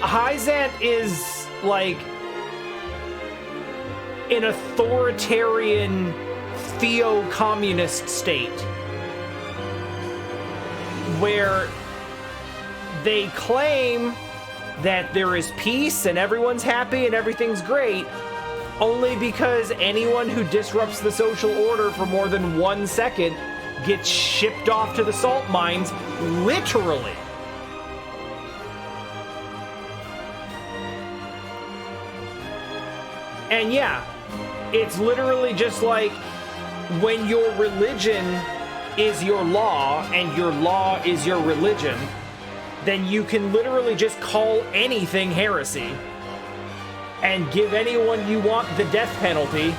Hyzant is like an authoritarian theo-communist state where they claim that there is peace and everyone's happy and everything's great only because anyone who disrupts the social order for more than 1 second gets shipped off to the salt mines, literally. And yeah, it's literally just like when your religion is your law and your law is your religion, then you can literally just call anything heresy and give anyone you want the death penalty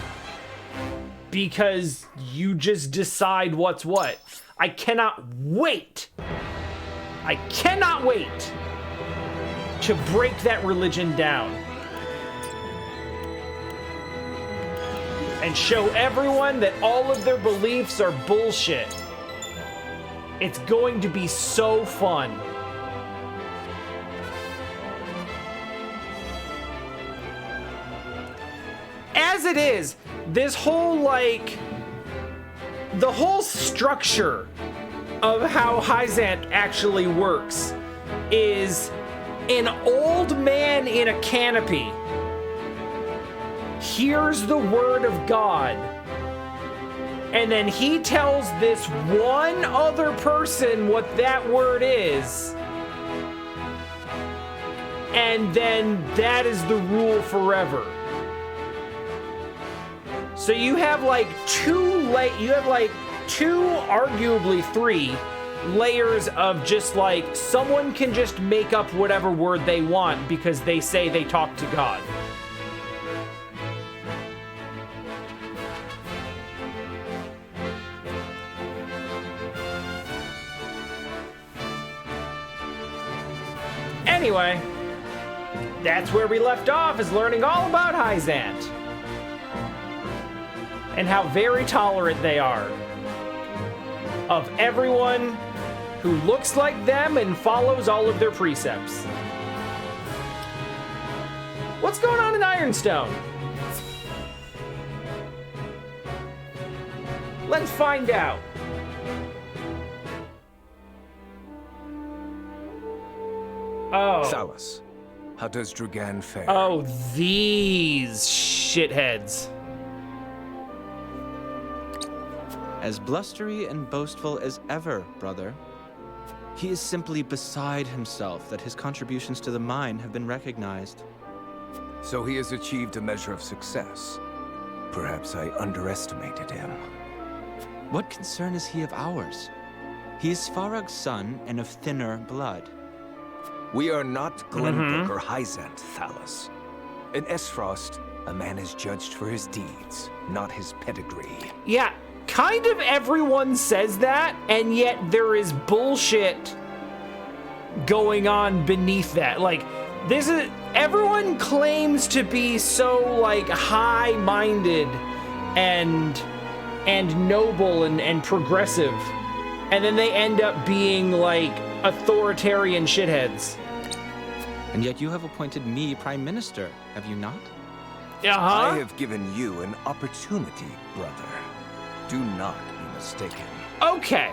because you just decide what's what. I cannot wait to break that religion down and show everyone that all of their beliefs are bullshit. It's going to be so fun. As it is, this whole, like, the whole structure of how Hyzant actually works is an old man in a canopy hears the word of God, and then he tells this one other person what that word is, and then that is the rule forever. So you have like two, arguably 3 layers of just like someone can just make up whatever word they want because they say they talk to God. Anyway, that's where we left off, is learning all about Hyzant and how very tolerant they are of everyone who looks like them and follows all of their precepts. What's going on in Ironstone? Let's find out. Oh. Thalus, how does Dragan fare? Oh, these shitheads. As blustery and boastful as ever, brother. He is simply beside himself that his contributions to the mine have been recognized. So he has achieved a measure of success. Perhaps I underestimated him. What concern is he of ours? He is Farag's son and of thinner blood. We are not Glenbrook or Hyzant, Thalus. In Esfrost, a man is judged for his deeds, not his pedigree. Yeah, kind of everyone says that, and yet there is bullshit going on beneath that. Like, this is, everyone claims to be so, like, high-minded and noble and progressive, and then they end up being, like, authoritarian shitheads. And yet you have appointed me Prime Minister, have you not? I have given you an opportunity, brother. Do not be mistaken. Okay.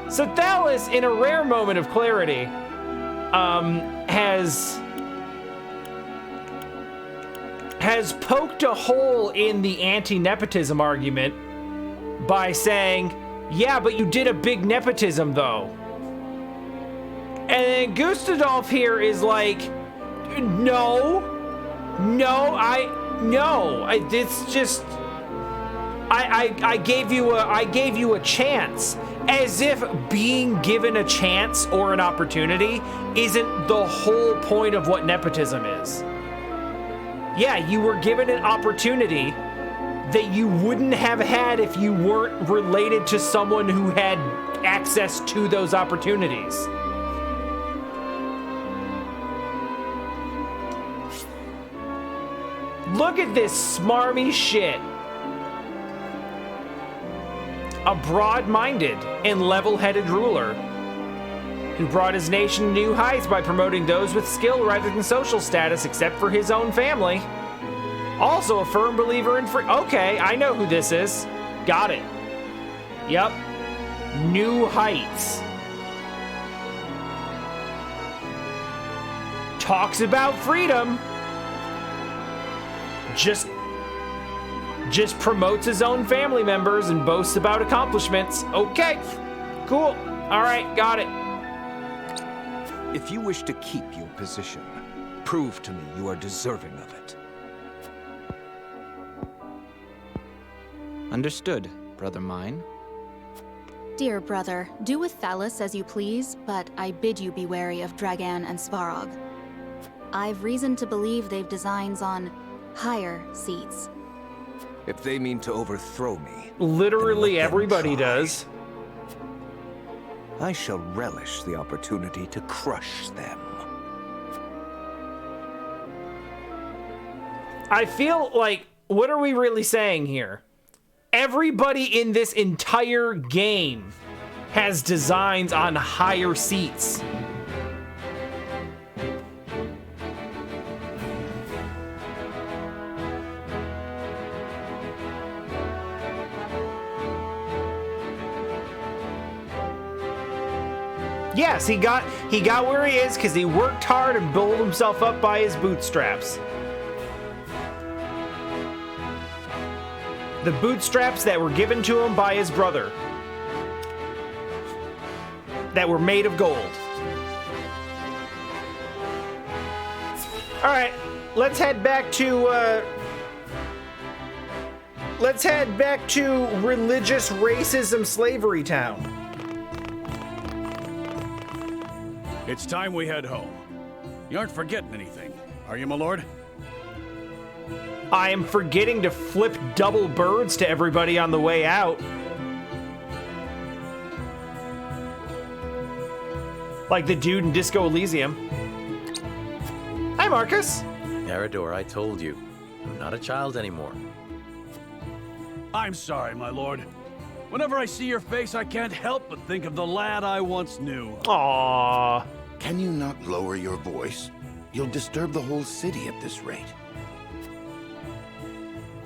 So Thalus, in a rare moment of clarity, has poked a hole in the anti-nepotism argument by saying, yeah, but you did a big nepotism, though. And then Gustadolf here is like, it's just, I gave you a chance, as if being given a chance or an opportunity isn't the whole point of what nepotism is. Yeah, you were given an opportunity that you wouldn't have had if you weren't related to someone who had access to those opportunities. Look at this smarmy shit. a broad-minded and level-headed ruler who brought his nation to new heights by promoting those with skill rather than social status, except for his own family. Also a firm believer in free... Okay, I know who this is. Got it. Yep. New Heights. Talks about freedom. Just promotes his own family members and boasts about accomplishments. Okay, cool. All right, got it. If you wish to keep your position, prove to me you are deserving of it. Understood, brother mine. Dear brother, do with Thalys as you please, but I bid you be wary of Dragan and Svarog. I've reason to believe they've designs on higher seats. If they mean to overthrow me... Literally then let them everybody try. does. I shall relish the opportunity to crush them. I feel like, what are we really saying here? Everybody in this entire game has designs on higher seats. Yes, he got where he is because he worked hard and built himself up by his bootstraps. The bootstraps that were given to him by his brother. That were made of gold. All right, let's head back to religious racism slavery town. It's time we head home. You aren't forgetting anything, are you, my lord? I am forgetting to flip double birds to everybody on the way out. Like the dude in Disco Elysium. Hi, Marcus. Eridor, I told you. I'm not a child anymore. I'm sorry, my lord. Whenever I see your face, I can't help but think of the lad I once knew. Aww. Can you not lower your voice? You'll disturb the whole city at this rate.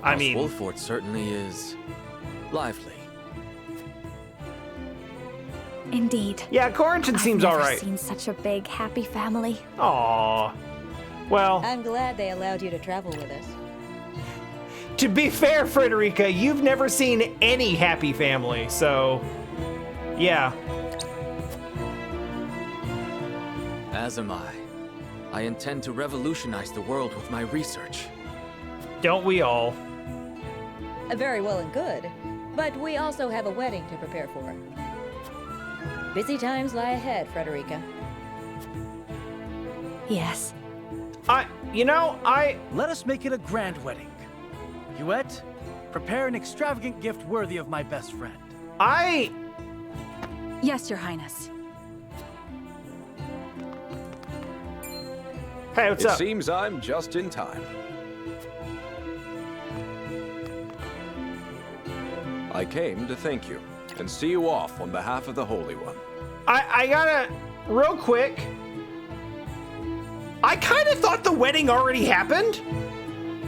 I House mean, Wolffort certainly is lively. Indeed. yeah, Corrington seems I've all never right. seen such a big, happy family. Aww. Well, I'm glad they allowed you to travel with us. to be fair, Frederica, you've never seen any happy family, so yeah. As am I. I intend to revolutionize the world with my research. Don't we all? Very well and good, but we also have a wedding to prepare for. Busy times lie ahead, Frederica. Yes. Let us make it a grand wedding. Huette, prepare an extravagant gift worthy of my best friend. Yes, Your Highness. Hey, what's It up? seems I'm just in time. I came to thank you and see you off on behalf of the Holy One. I gotta, real quick, I kind of thought the wedding already happened.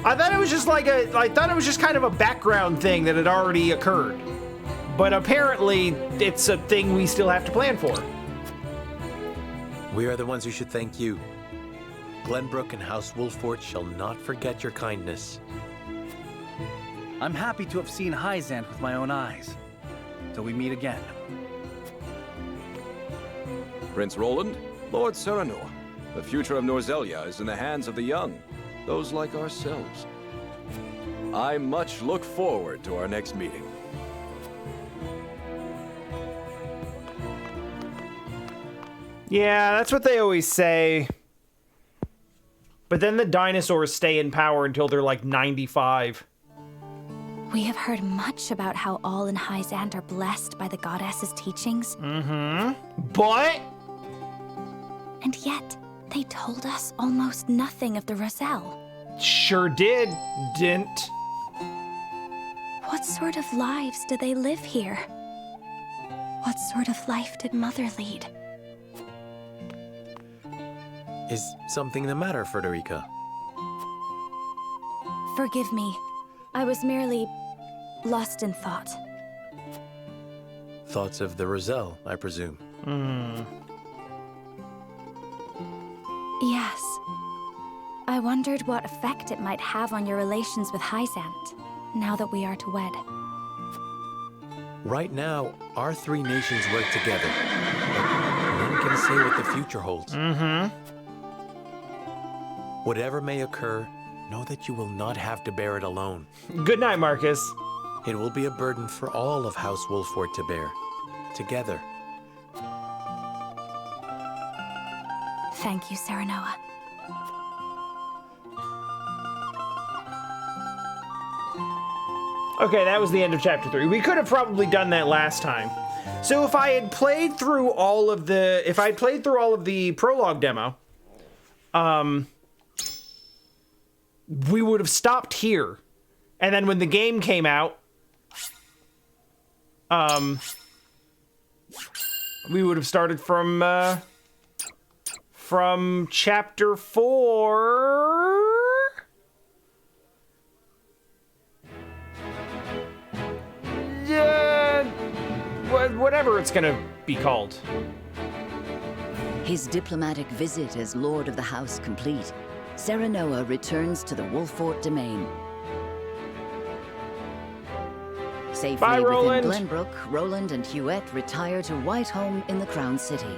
I thought it was just kind of a background thing that had already occurred. But apparently, it's a thing we still have to plan for. We are the ones who should thank you. Glenbrook and House Wolffort shall not forget your kindness. I'm happy to have seen Hyzant with my own eyes. Till we meet again. Prince Roland, Lord Serenoa, the future of Norzelia is in the hands of the young, those like ourselves. I much look forward to our next meeting. Yeah, that's what they always say. But then the dinosaurs stay in power until they're like 95. We have heard much about how all in Hyzant are blessed by the goddess's teachings. But And yet, they told us almost nothing of the Roselle. sure didn't. What sort of lives do they live here? What sort of life did Mother lead? Is something the matter, Frederica? Forgive me. I was merely lost in thought. Thoughts of the Roselle, I presume. Yes. I wondered what effect it might have on your relations with Hyzant, now that we are to wed. Right now, our three nations work together. But none can say what the future holds. Whatever may occur, know that you will not have to bear it alone. Good night, Marcus. It will be a burden for all of House Wolffort to bear. Together. Thank you, Serenoa. Okay, that was the end of chapter 3. We could have probably done that last time. So if I had played through all of the prologue demo, we would have stopped here. And then when the game came out, we would have started from chapter 4. Whatever it's gonna be called. His diplomatic visit as Lord of the House complete, Serenoa returns to the Wolffort domain. Safely Bye, within Roland. Glenbrook, Roland and Huette retire to Whitehome in the Crown City.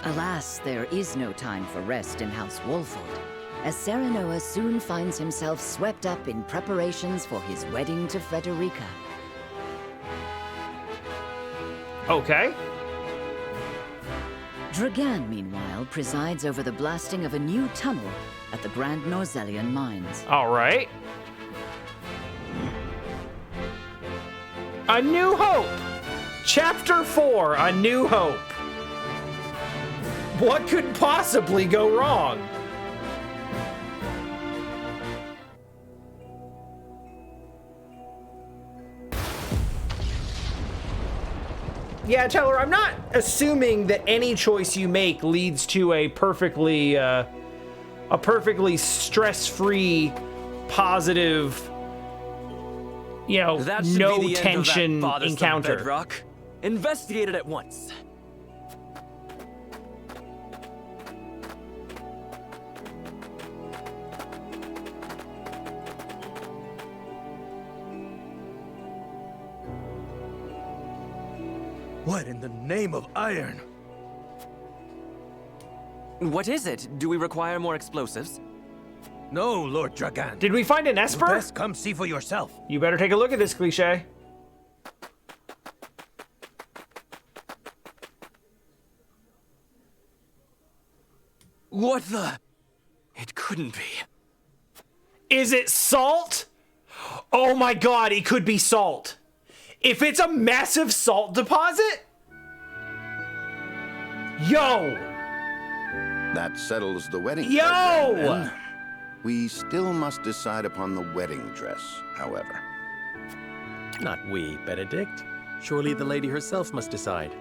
Alas, there is no time for rest in House Wolffort, as Serenoa soon finds himself swept up in preparations for his wedding to Frederica. Okay. Dragan, meanwhile, presides over the blasting of a new tunnel at the Grand Norzelian mines. All right. A New Hope. Chapter 4, A New Hope. What could possibly go wrong? Yeah, Teller, I'm not assuming that any choice you make leads to a perfectly stress-free, positive, That should no be the end tension of that bothersome encounter. bedrock. Investigate it at once. What in the name of iron? What is it? Do we require more explosives? No, Lord Dragan. Did we find an Esper? You best come see for yourself. You better take a look at this cliche. What the? It couldn't be. Is it salt? Oh my god, it could be salt. If it's a massive salt deposit? Yo! That settles the wedding. Yo! program, then. We still must decide upon the wedding dress, however. Not we, Benedict. Surely the lady herself must decide.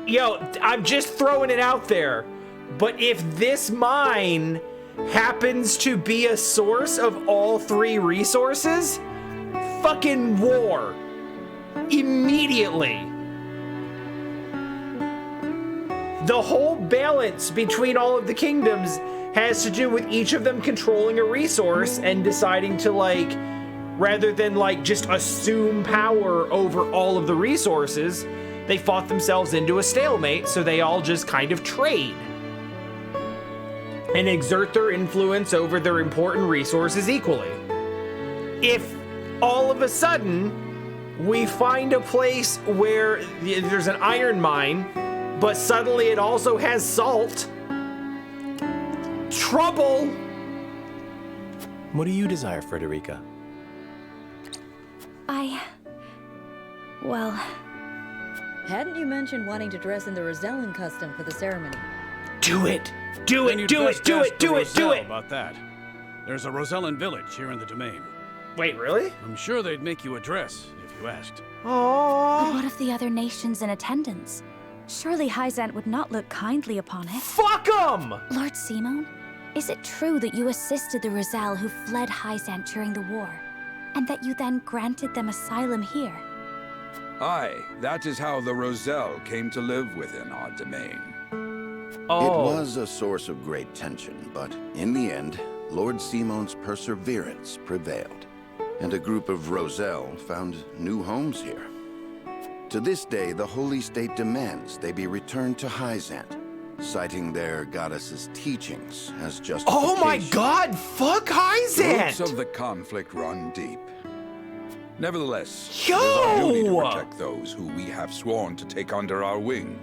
Yo, I'm just throwing it out there. But if this mine happens to be a source of all three resources, fucking war. Immediately. The whole balance between all of the kingdoms has to do with each of them controlling a resource and deciding to, like, rather than, like, just assume power over all of the resources, they fought themselves into a stalemate, so they all just kind of trade and exert their influence over their important resources equally. If all of a sudden we find a place where there's an iron mine, but suddenly it also has salt, trouble. What do you desire, Frederica? Well... Hadn't you mentioned wanting to dress in the Rosellan custom for the ceremony? Do it! Do Then it! you'd Do best it! Do ask it! Do the it! Do Roselle it! about that. There's a Rosellan village here in the domain. Wait, really? I'm sure they'd make you a dress if you asked. But Oh. what of the other nations in attendance? Surely Hyzant would not look kindly upon it. Fuck 'em! Lord Simon, is it true that you assisted the Rosell who fled Hyzant during the war, and that you then granted them asylum here? Aye, that is how the Rosell came to live within our domain. Oh. It was a source of great tension, but in the end, Lord Simon's perseverance prevailed, and a group of Rosell found new homes here. To this day, the Holy State demands they be returned to Hyzant, citing their goddess's teachings as justification. Oh my god, fuck The Hyzant! roots of the conflict run deep. Nevertheless, Yo! it is our duty to protect those who we have sworn to take under our wing.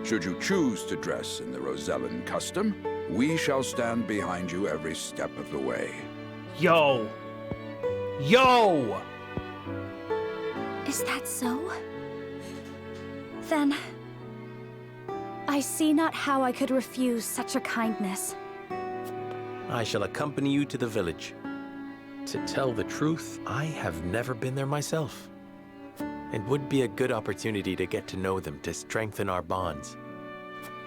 Should you choose to dress in the Rosellan custom, we shall stand behind you every step of the way. Yo. Yo! Is that so? Then, I see not how I could refuse such a kindness. I shall accompany you to the village. To tell the truth, I have never been there myself. It would be a good opportunity to get to know them, to strengthen our bonds.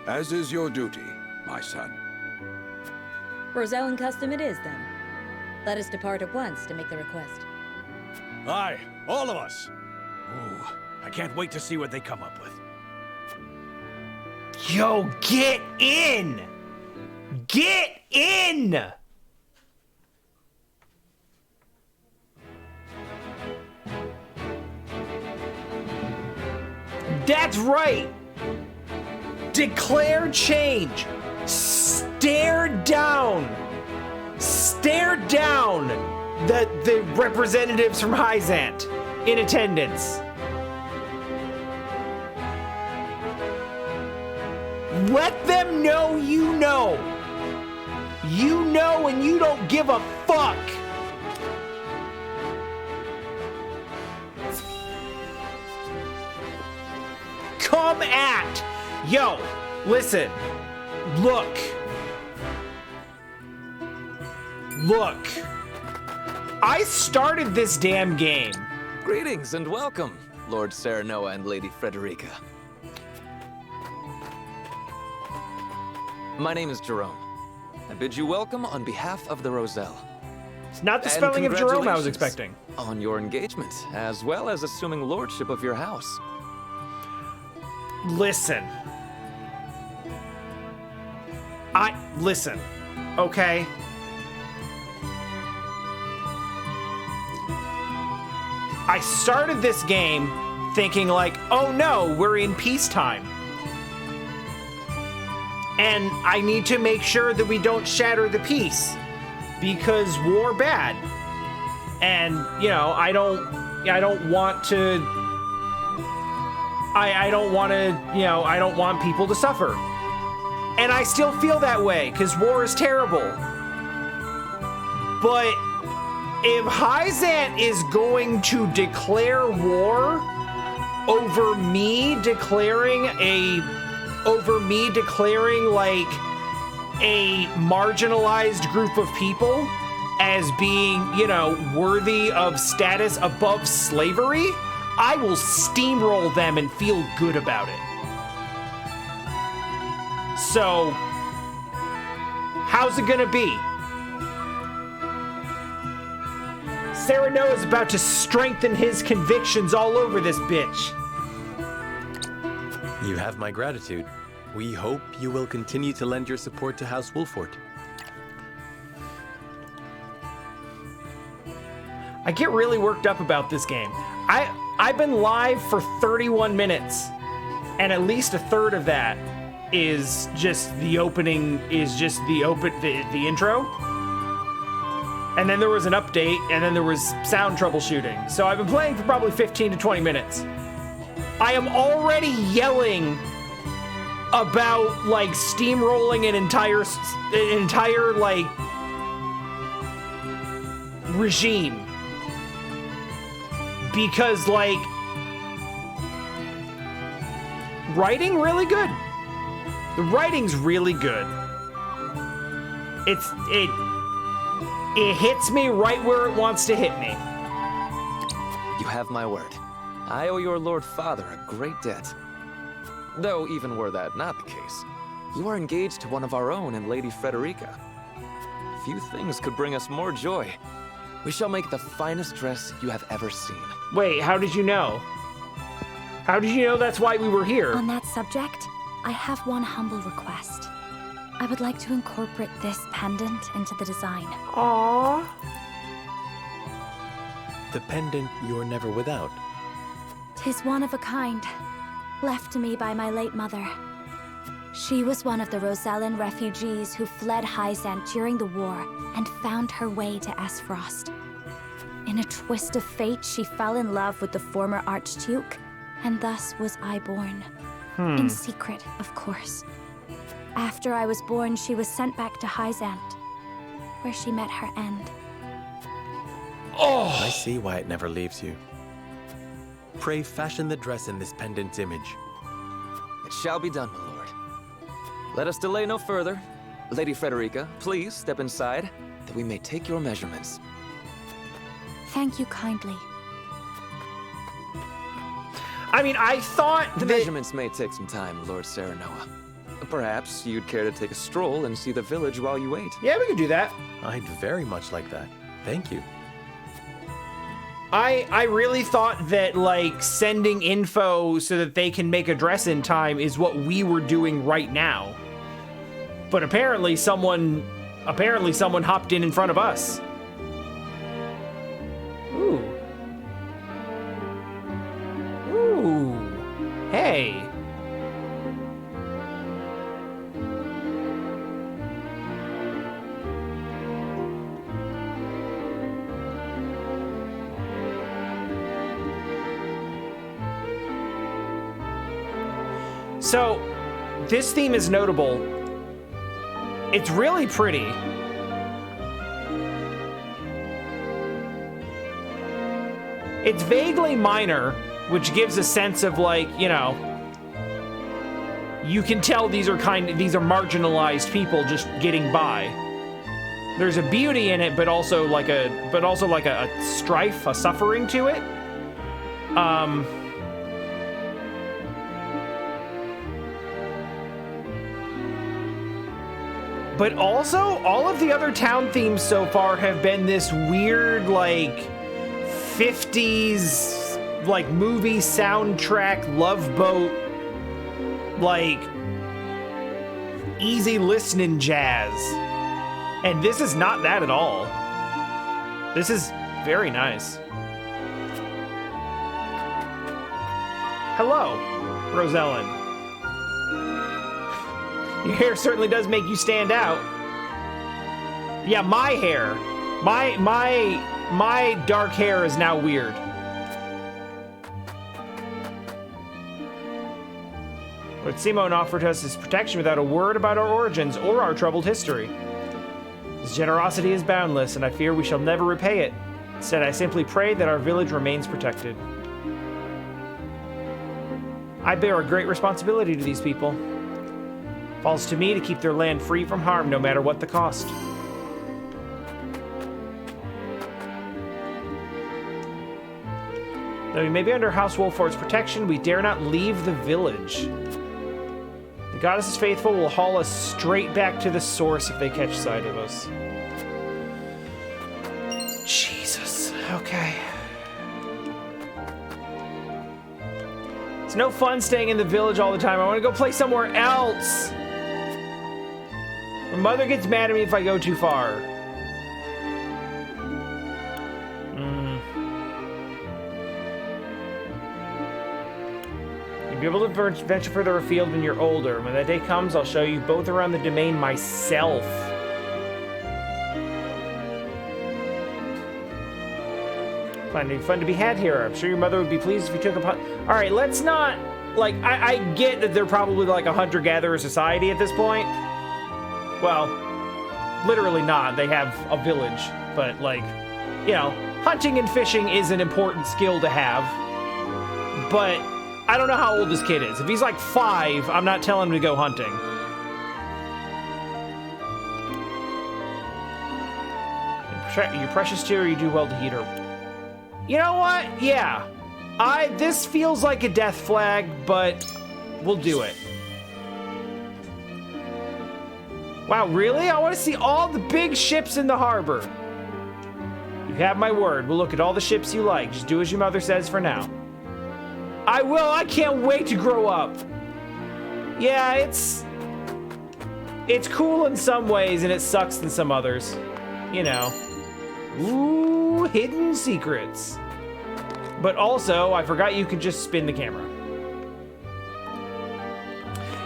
As is your duty, my son. Rosellan custom it is, then. Let us depart at once to make the request. Aye, all of us. Ooh, I can't wait to see what they come up with. Yo, get in! Get in! That's right! Declare change! Stare down the representatives from Hyzant in attendance. Let them know you know. You know and you don't give a fuck. Come at. Yo, listen. Look. I started this damn game. Greetings and welcome, Lord Serenoa and Lady Frederica. My name is Jerome. I bid you welcome on behalf of the Rosell. It's not the spelling of Jerome I was Congratulations expecting. on your engagement, as well as assuming lordship of your house. Listen, okay? I started this game thinking like, oh no, we're in peacetime. And I need to make sure that we don't shatter the peace because war bad. And, you know, I don't want people to suffer. And I still feel that way because war is terrible. But if Hyzant is going to declare war over me declaring like a marginalized group of people as being, you know, worthy of status above slavery, I will steamroll them and feel good about it. So, how's it gonna be? Serenoa is about to strengthen his convictions all over this bitch. You have my gratitude. We hope you will continue to lend your support to House Wolffort. I get really worked up about this game. I've been live for 31 minutes, and at least a third of that is just the opening, the intro. And then there was an update, and then there was sound troubleshooting. So I've been playing for probably 15 to 20 minutes. I am already yelling about like steamrolling an entire like regime because like writing really good. The writing's really good. It hits me right where it wants to hit me. You have my word. I owe your Lord Father a great debt. Though, even were that not the case, you are engaged to one of our own in Lady Frederica. Few things could bring us more joy. We shall make the finest dress you have ever seen. Wait, how did you know? How did you know that's why we were here? On that subject, I have one humble request. I would like to incorporate this pendant into the design. Aww. The pendant you're never without. 'Tis one of a kind, left to me by my late mother. She was one of the Rosellan refugees who fled Hyzant during the war and found her way to Esfrost. In a twist of fate, she fell in love with the former Archduke, and thus was I born. In secret, of course. After I was born, she was sent back to Hyzant, where she met her end. Oh! I see why it never leaves you. Pray fashion the dress in this pendant's image. It shall be done, my lord. Let us delay no further. Lady Frederica, please step inside, that we may take your measurements. Thank you kindly. I mean, I thought the measurements may take some time, Lord Serenoa. Perhaps you'd care to take a stroll and see the village while you wait. Yeah, we could do that. I'd very much like that. Thank you. I really thought that, like, sending info so that they can make a dress in time is what we were doing right now. But apparently someone hopped in front of us. Ooh. Ooh. Hey. So, this theme is notable. It's really pretty. It's vaguely minor, which gives a sense of, like, you know, you can tell these are marginalized people just getting by. There's a beauty in it, but also like a strife, a suffering to it. But also, all of the other town themes so far have been this weird, like, 50s, like, movie soundtrack, Love Boat, like, easy listening jazz. And this is not that at all. This is very nice. Hello, Rosellan. Your hair certainly does make you stand out. Yeah, my hair. My dark hair is now weird. Lord Simon offered us his protection without a word about our origins or our troubled history. His generosity is boundless, and I fear we shall never repay it. Instead, I simply pray that our village remains protected. I bear a great responsibility to these people. It falls to me to keep their land free from harm, no matter what the cost. Though we may be under House Wolffort's protection, we dare not leave the village. The goddess is faithful will haul us straight back to the source if they catch sight of us. Jesus. Okay. It's no fun staying in the village all the time. I want to go play somewhere else. My mother gets mad at me if I go too far. You'll be able to venture further afield when you're older. When that day comes, I'll show you both around the domain myself. Plenty of fun to be had here. I'm sure your mother would be pleased if you took upon... All right, let's not... Like, I get that they're probably like a hunter-gatherer society at this point. Well, literally not. They have a village. But, like, you know, hunting and fishing is an important skill to have. But I don't know how old this kid is. If he's like 5, I'm not telling him to go hunting. You're precious to her, you do well to heed her. You know what? Yeah. This feels like a death flag, but we'll do it. Wow, really? I want to see all the big ships in the harbor. You have my word. We'll look at all the ships you like. Just do as your mother says for now. I will. I can't wait to grow up. Yeah, it's cool in some ways and it sucks in some others. You know. Ooh, hidden secrets. But also, I forgot you could just spin the camera.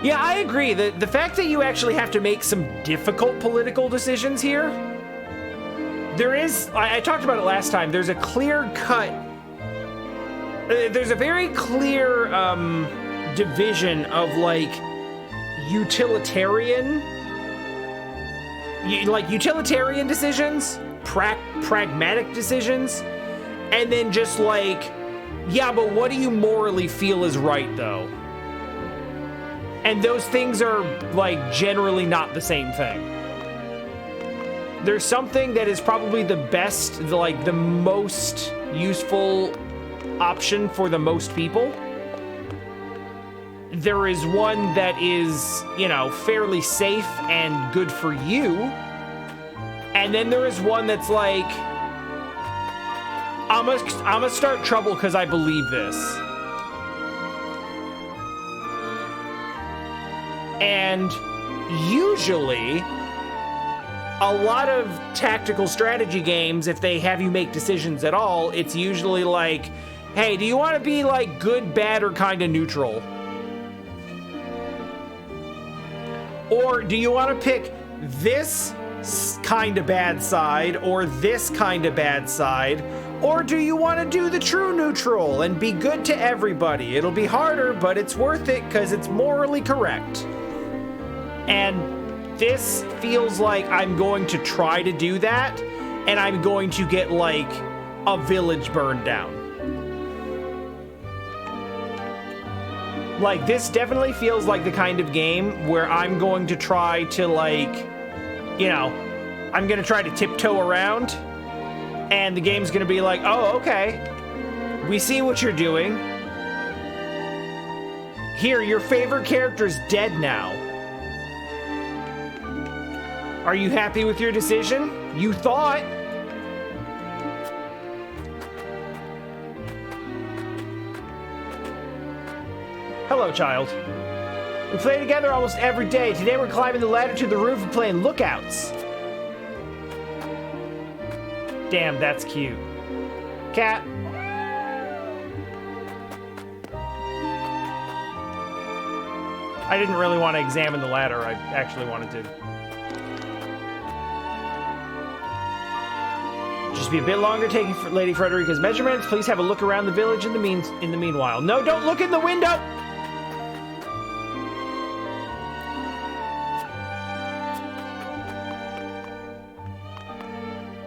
Yeah, I agree. The fact that you actually have to make some difficult political decisions here, there is, I talked about it last time, there's a clear cut, there's a very clear division of like utilitarian decisions, pragmatic decisions, and then just like, yeah, but what do you morally feel is right though? And those things are like generally not the same thing. There's something that is probably the best, like the most useful option for the most people. There is one that is, you know, fairly safe and good for you. And then there is one that's like, I'm gonna start trouble because I believe this. And usually, a lot of tactical strategy games, if they have you make decisions at all, it's usually like, hey, do you want to be like good, bad, or kind of neutral? Or do you want to pick this kind of bad side or this kind of bad side? Or do you want to do the true neutral and be good to everybody? It'll be harder, but it's worth it because it's morally correct. And this feels like I'm going to try to do that, and I'm going to get like a village burned down. Like, this definitely feels like the kind of game where I'm going to try to like, you know, I'm gonna try to tiptoe around, and the game's gonna be like, oh, okay, we see what you're doing. Here, your favorite character's dead now. Are you happy with your decision? You thought. Hello, child. We play together almost every day. Today we're climbing the ladder to the roof and playing lookouts. Damn, that's cute. Cat. I didn't really want to examine the ladder. I actually wanted to just be a bit longer taking Lady Frederica's measurements. Please have a look around the village in the meanwhile. No, don't look in the window!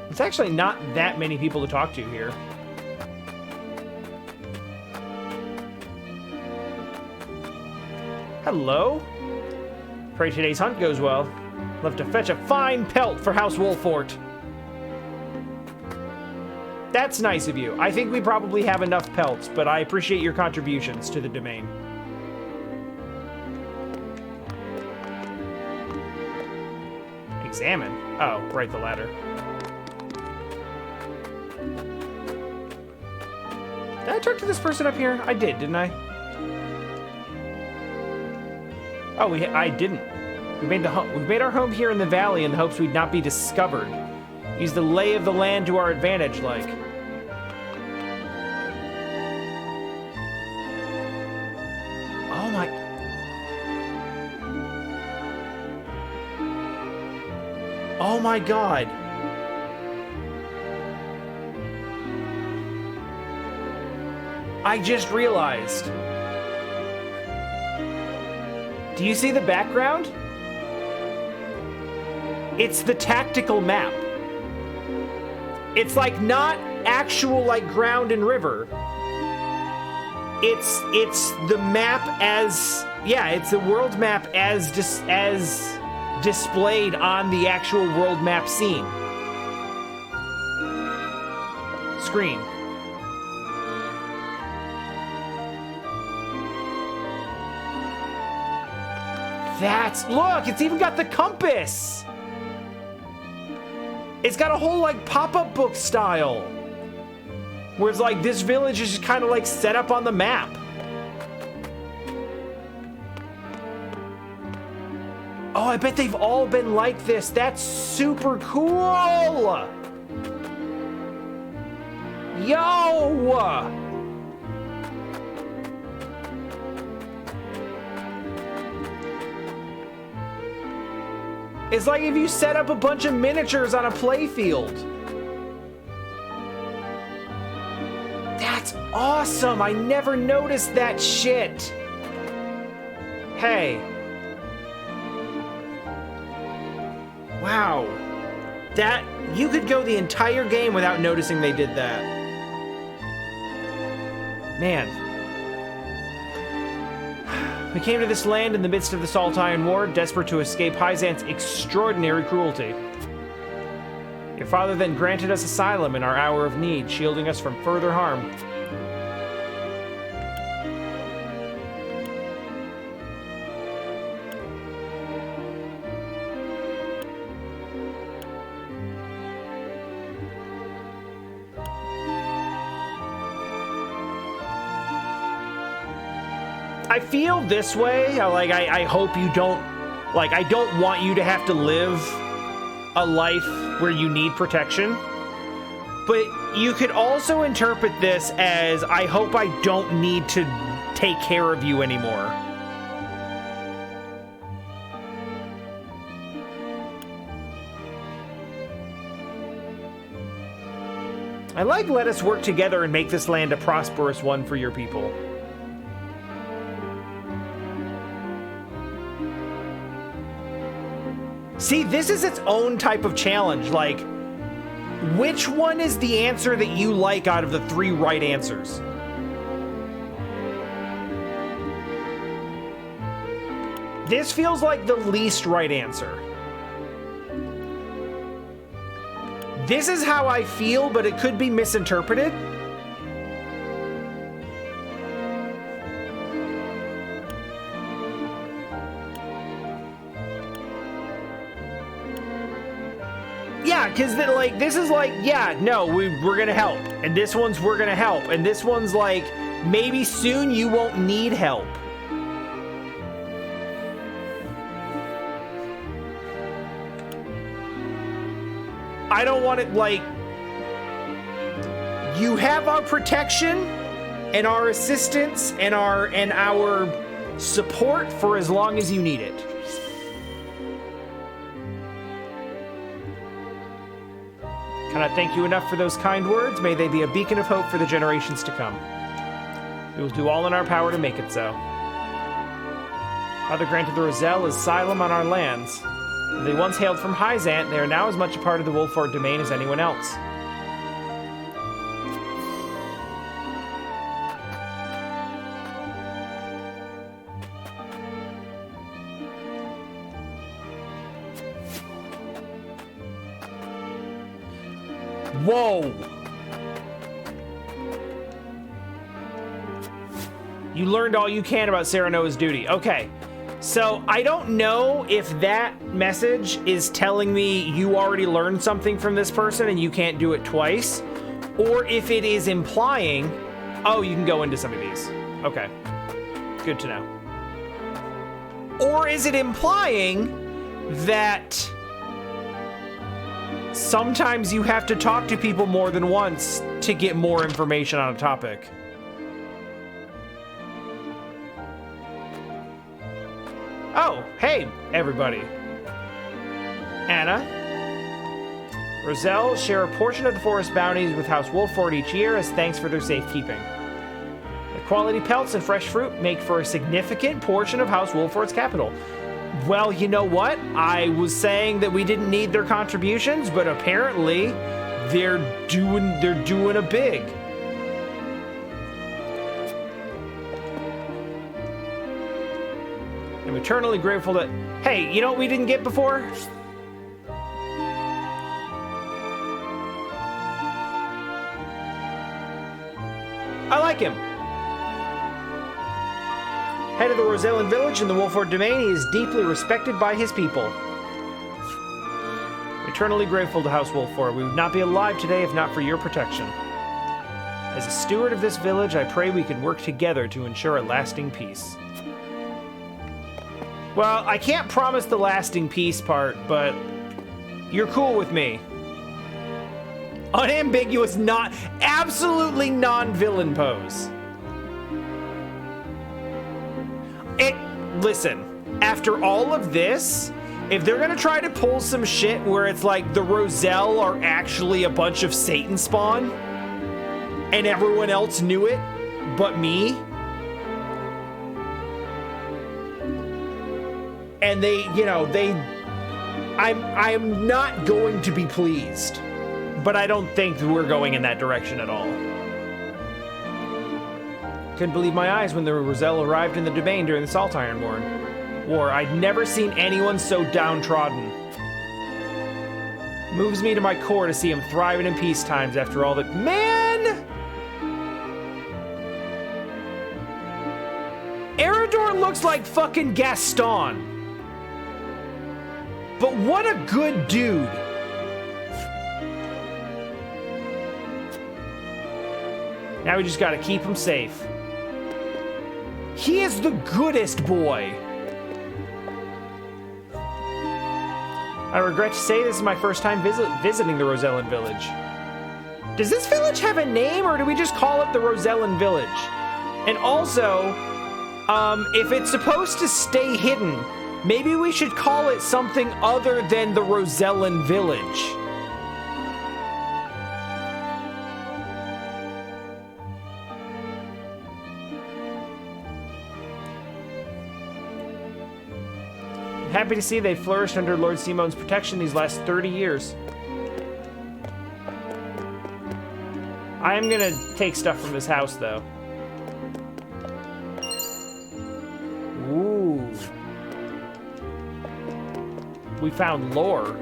It's actually not that many people to talk to here. Hello? Pray today's hunt goes well. Love to fetch a fine pelt for House Wolffort. That's nice of you. I think we probably have enough pelts, but I appreciate your contributions to the domain. Examine? Oh, right, the ladder. Did I talk to this person up here? I did, didn't I? Oh, I didn't. We made our home here in the valley in the hopes we'd not be discovered. Use the lay of the land to our advantage, like. Oh my. Oh my God. I just realized. Do you see the background? It's the tactical map. It's like not actual like ground and river. It's the map as, yeah, it's the world map as displayed on the actual world map scene. screen. Look, it's even got the compass. It's got a whole like pop-up book style. Where it's like this village is just kind of like set up on the map. Oh, I bet they've all been like this. That's super cool. Yo! It's like if you set up a bunch of miniatures on a playfield. That's awesome. I never noticed that shit. Hey. Wow. That, you could go the entire game without noticing they did that. Man. We came to this land in the midst of the Saltine War, desperate to escape Hyzant's extraordinary cruelty. Your father then granted us asylum in our hour of need, shielding us from further harm. I feel this way, like, I hope you don't, like, I don't want you to have to live a life where you need protection, but you could also interpret this as, I hope I don't need to take care of you anymore. I like, let us work together and make this land a prosperous one for your people. See, this is its own type of challenge. Like, which one is the answer that you like out of the 3 right answers? This feels like the least right answer. This is how I feel, but it could be misinterpreted. Yeah, because like this is like, yeah, no, we're gonna help, and this one's we're gonna help, and this one's like, maybe soon you won't need help. I don't want it like, you have our protection and our assistance and our support for as long as you need it. Cannot thank you enough for those kind words. May they be a beacon of hope for the generations to come. We will do all in our power to make it so. Father granted the Roselle asylum on our lands. They once hailed from Hyzant, they are now as much a part of the Wolffort domain as anyone else. Whoa! You learned all you can about Serenoa's duty. Okay. So I don't know if that message is telling me you already learned something from this person and you can't do it twice, or if it is implying, oh, you can go into some of these. Okay, good to know. Or is it implying that sometimes you have to talk to people more than once to get more information on a topic? Oh, hey, everybody. Anna. Roselle share a portion of the forest bounties with House Wolffort each year as thanks for their safekeeping. The quality pelts and fresh fruit make for a significant portion of House Wolffort's capital. Well, you know what? I was saying that we didn't need their contributions, but apparently they're doing a big. I'm eternally grateful that, hey, you know what we didn't get before? I like him. Head of the Rosellan village in the Wolffort domain, he is deeply respected by his people. Eternally grateful to House Wolffort. We would not be alive today if not for your protection. As a steward of this village, I pray we can work together to ensure a lasting peace. Well, I can't promise the lasting peace part, but you're cool with me. Unambiguous, absolutely non-villain pose. Listen, after all of this, if they're gonna try to pull some shit where it's like the Roselle are actually a bunch of Satan spawn, and everyone else knew it, but me, and I'm not going to be pleased, but I don't think we're going in that direction at all. Couldn't believe my eyes when the Roselle arrived in the domain during the Salt Iron War. I'd never seen anyone so downtrodden. Moves me to my core to see him thriving in peace times after all that. Man! Eredor looks like fucking Gaston. But what a good dude. Now we just gotta keep him safe. He is the goodest boy. I regret to say this is my first time visiting the Rosellan village. Does this village have a name, or do we just call it the Rosellan village? And also, if it's supposed to stay hidden, maybe we should call it something other than the Rosellan village. Happy to see they flourished under Lord Simon's protection these last 30 years. I am gonna take stuff from this house, though. Ooh. We found lore.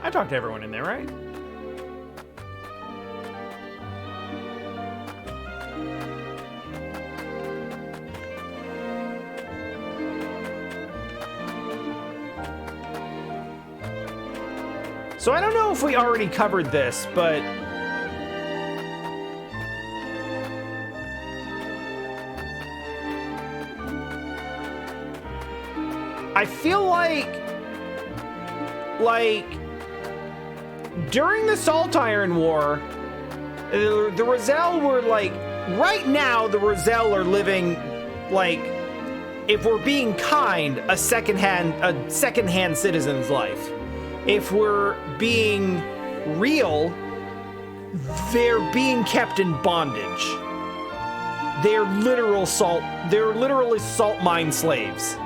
I talked to everyone in there, right? So I don't know if we already covered this, but I feel like during the Salt Iron War, the Roselle were like, right now the Roselle are living like, if we're being kind, a secondhand citizen's life. If we're being real, they're being kept in bondage. They're literally salt mine slaves.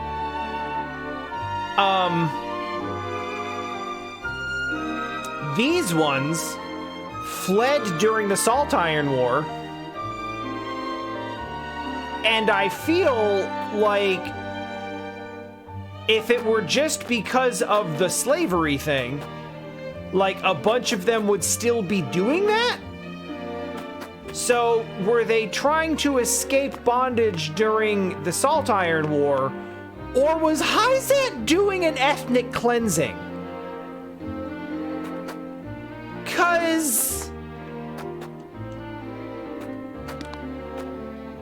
These ones fled during the Salt Iron War, and I feel like if it were just because of the slavery thing, like a bunch of them would still be doing that? So were they trying to escape bondage during the Salt Iron War, or was Hyzant doing an ethnic cleansing? 'Cause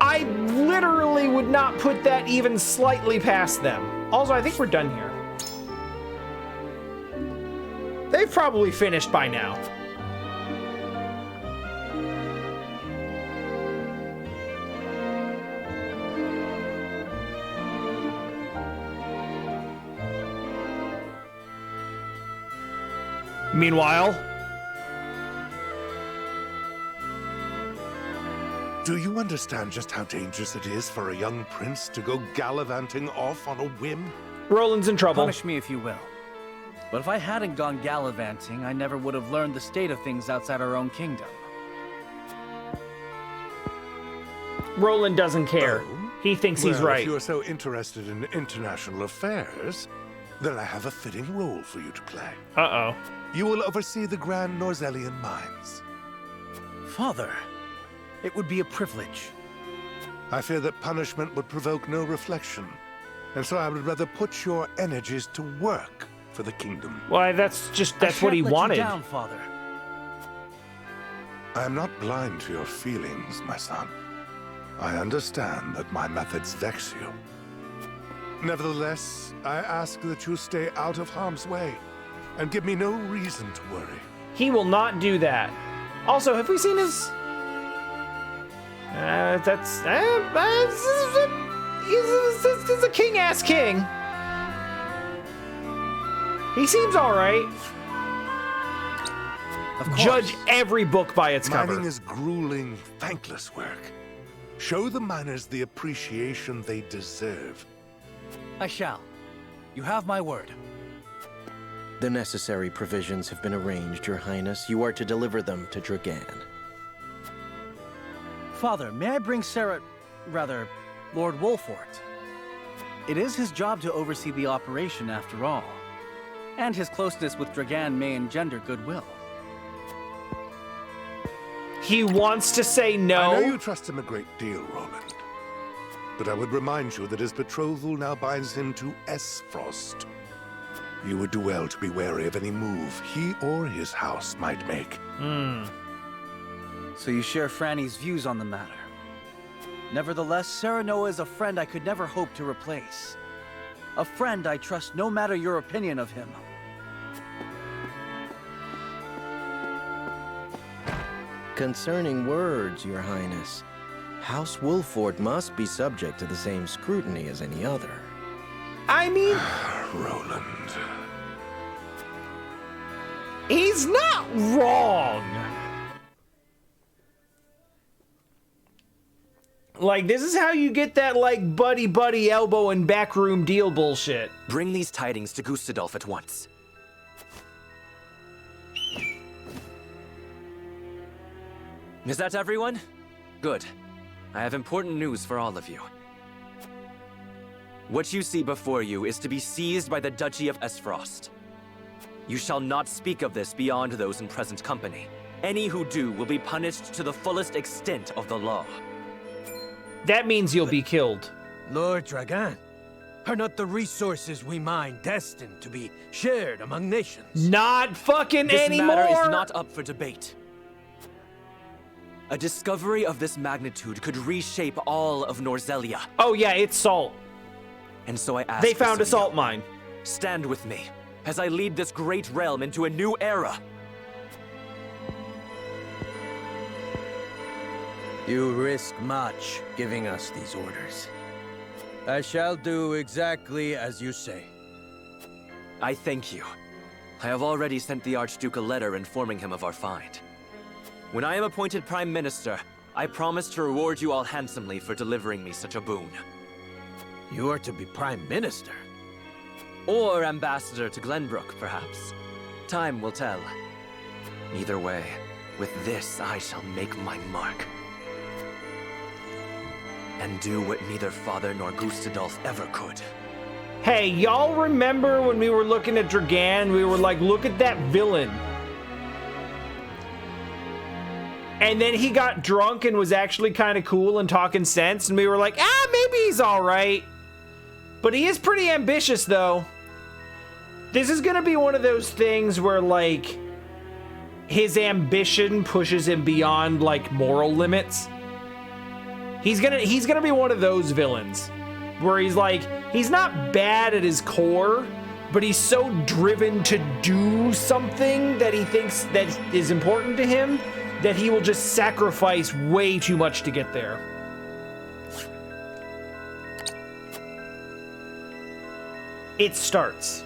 I literally would not put that even slightly past them. Also, I think we're done here. They've probably finished by now. Meanwhile, do you understand just how dangerous it is for a young prince to go gallivanting off on a whim? Roland's in trouble. Punish me if you will. But if I hadn't gone gallivanting, I never would have learned the state of things outside our own kingdom. Roland doesn't care. He thinks he's right. If you're so interested in international affairs, Then I have a fitting role for you to play. Uh-oh. You will oversee the Grand Norzelian mines. Father, it would be a privilege. I fear that punishment would provoke no reflection, and so I would rather put your energies to work for the kingdom. Why, that's what he wanted. You down, Father. I am not blind to your feelings, my son. I understand that my methods vex you. Nevertheless, I ask that you stay out of harm's way, and give me no reason to worry. He will not do that. Also, have we seen his... He's a king-ass king. He seems alright. Judge every book by its cover. Mining is grueling, thankless work. Show the miners the appreciation they deserve. I shall. You have my word. The necessary provisions have been arranged, Your Highness. You are to deliver them to Dragan. Father, may I bring Lord Wholffort? It is his job to oversee the operation after all. And his closeness with Dragan may engender goodwill. He wants to say no. I know you trust him a great deal, Roland. But I would remind you that his betrothal now binds him to Esfrost. You would do well to be wary of any move he or his house might make. So you share Franny's views on the matter. Nevertheless, Serenoa is a friend I could never hope to replace. A friend I trust no matter your opinion of him. Concerning words, Your Highness, House Wolffort must be subject to the same scrutiny as any other. I mean... Roland... He's not wrong! Like, this is how you get that, like, buddy-buddy elbow and backroom deal bullshit. Bring these tidings to Gustadolf at once. Is that everyone? Good. I have important news for all of you. What you see before you is to be seized by the Duchy of Esfrost. You shall not speak of this beyond those in present company. Any who do will be punished to the fullest extent of the law. That means you'll be killed. Lord Dragan, are not the resources we mine destined to be shared among nations? Not fucking this anymore! This matter is not up for debate. A discovery of this magnitude could reshape all of Norzelia. Oh yeah, it's salt. And so I ask they found a salt mine. Stand with me as I lead this great realm into a new era. You risk much giving us these orders. I shall do exactly as you say. I thank you. I have already sent the Archduke a letter informing him of our find. When I am appointed Prime Minister, I promise to reward you all handsomely for delivering me such a boon. You are to be Prime Minister? Or Ambassador to Glenbrook, perhaps. Time will tell. Either way, with this I shall make my mark. And do what neither Father nor Gustadolf ever could. Hey, y'all remember when we were looking at Dragan, we were like, look at that villain. And then he got drunk and was actually kind of cool and talking sense, and we were like, maybe he's alright. But he is pretty ambitious, though. This is gonna be one of those things where, like, his ambition pushes him beyond, like, moral limits. He's gonna be one of those villains where he's like, he's not bad at his core, but he's so driven to do something that he thinks that is important to him that he will just sacrifice way too much to get there. It starts.